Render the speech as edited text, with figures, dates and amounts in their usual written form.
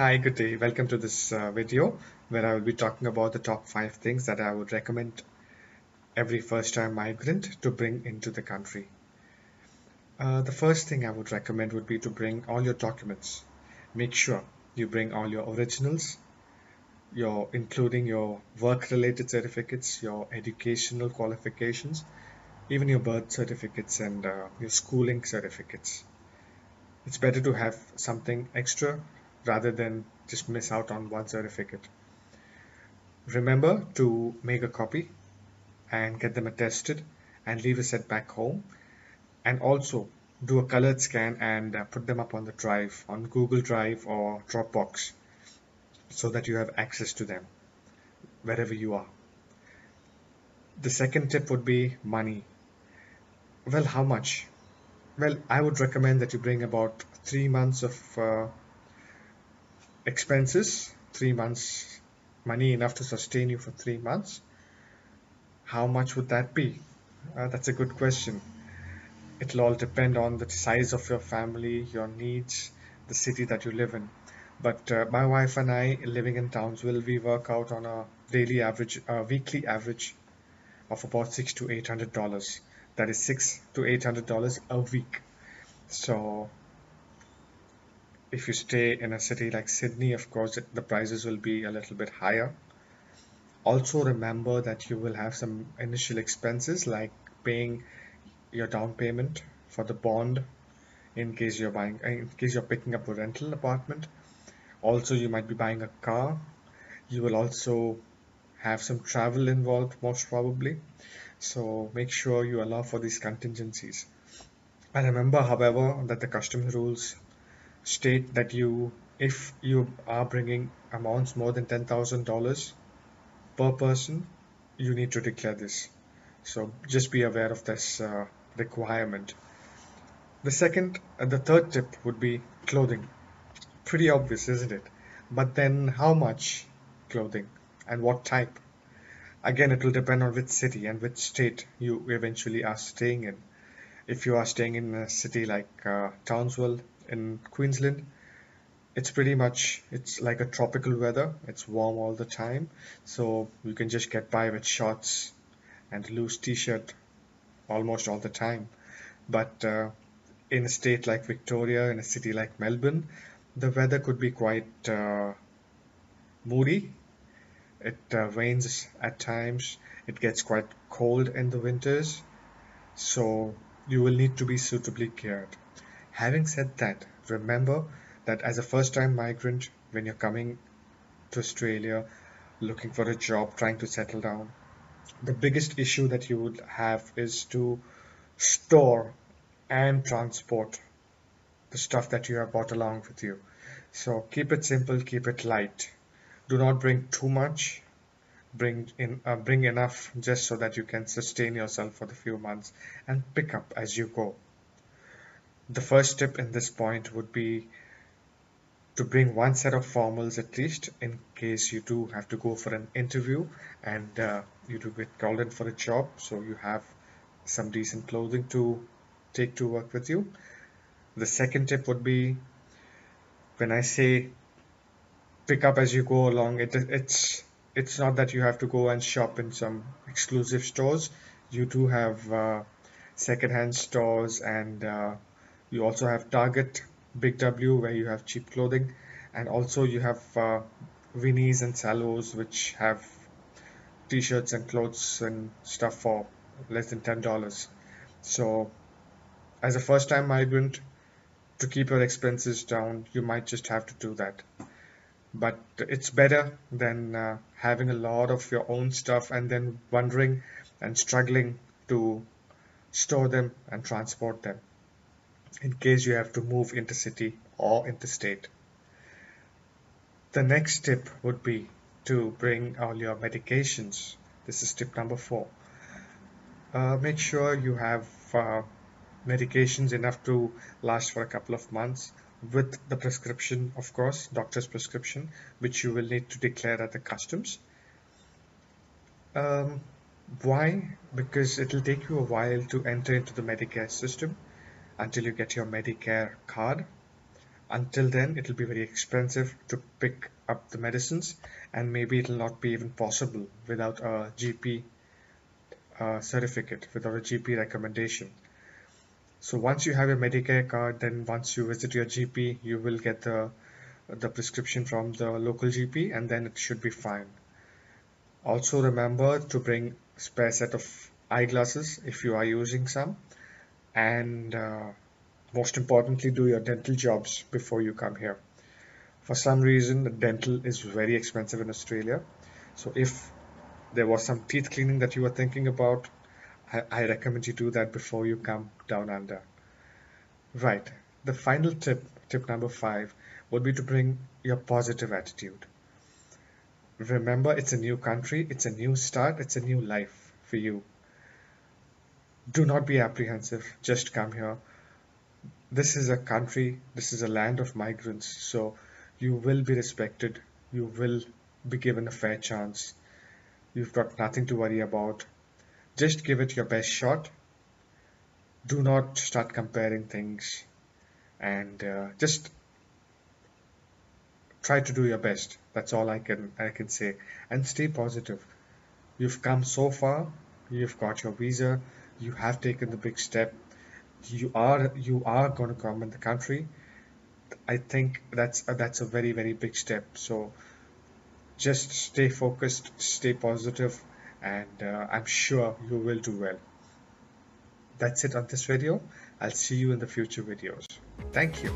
Hi, good day. Welcome to this video where I will be talking about the top 5 things that I would recommend every first-time migrant to bring into the country. The first thing I would recommend would be to bring all your documents. Make sure you bring all your originals, including your work-related certificates, your educational qualifications, even your birth certificates and your schooling certificates. It's better to have something extra rather than just miss out on one certificate. Remember to make a copy and get them attested and leave a set back home, and also do a colored scan and put them up on the drive on Google Drive or Dropbox so that you have access to them wherever you are. The second tip would be money. Well, how much? Well, I would recommend that you bring about 3 months of expenses, 3 months money enough to sustain you for 3 months. How much would that be? That's a good question. It'll all depend on the size of your family, your needs, the city that you live in. But my wife and I, living in Townsville, we work out on a weekly average of about $600 to $800. That is $600 to $800 a week. So if you stay in a city like Sydney, of course, the prices will be a little bit higher. Also remember that you will have some initial expenses like paying your down payment for the bond in case you're picking up a rental apartment. Also, you might be buying a car. You will also have some travel involved, most probably. So make sure you allow for these contingencies. And remember, however, that the customs rules state that if you are bringing amounts more than $10,000 per person, you need to declare this. So just be aware of this requirement. The third tip would be clothing. Pretty obvious, isn't it? But then how much clothing and what type? Again, it will depend on which city and which state you eventually are staying in. If you are staying in a city like Townsville in Queensland, it's like a tropical weather. It's warm all the time, so you can just get by with shorts and loose t-shirt almost all the time. But in a state like Victoria, in a city like Melbourne, the weather could be quite moody. It rains at times. It gets quite cold in the winters. So you will need to be suitably geared. Having said that, remember that as a first time migrant, when you're coming to Australia looking for a job, trying to settle down, the biggest issue that you would have is to store and transport the stuff that you have brought along with you. So keep it simple, keep it light. Do not bring too much. Bring enough just so that you can sustain yourself for the few months and pick up as you go. The first tip in this point would be to bring one set of formals at least in case you do have to go for an interview and you do get called in for a job, so you have some decent clothing to take to work with you. The second tip would be, when I say pick up as you go along, it's not that you have to go and shop in some exclusive stores. You do have secondhand stores, and you also have Target, Big W, where you have cheap clothing, and also you have Winnie's and Sallows, which have t-shirts and clothes and stuff for less than $10. So as a first-time migrant, to keep your expenses down, you might just have to do that. But it's better than having a lot of your own stuff and then wondering and struggling to store them and transport them in case you have to move intercity or interstate. The next tip would be to bring all your medications. This is tip number 4. Make sure you have medications enough to last for a couple of months with the prescription, of course, doctor's prescription, which you will need to declare at the customs. Um, why? Because it'll take you a while to enter into the Medicare system until you get your Medicare card. Until then, it'll be very expensive to pick up the medicines, and maybe it'll not be even possible without a GP certificate, without a GP recommendation. So once you have your Medicare card, then once you visit your GP, you will get the prescription from the local GP, and then it should be fine. Also remember to bring spare set of eyeglasses if you are using some, and most importantly, do your dental jobs before you come here. For some reason, the dental is very expensive in Australia. So if there was some teeth cleaning that you were thinking about, I recommend you do that before you come down under. Right. The final tip, tip number 5, would be to bring your positive attitude. Remember, it's a new country, it's a new start, it's a new life for you. Do not be apprehensive, just come here. This is a country, this is a land of migrants, so you will be respected, you will be given a fair chance. You've got nothing to worry about. Just give it your best shot. Do not start comparing things, and just try to do your best. That's all I can say. And stay positive. You've come so far. You've got your visa. You have taken the big step. You are going to come in the country. I think that's a very very big step. So just stay focused, stay positive, and I'm sure you will do well. That's it on this video. I'll see you in the future videos. Thank you.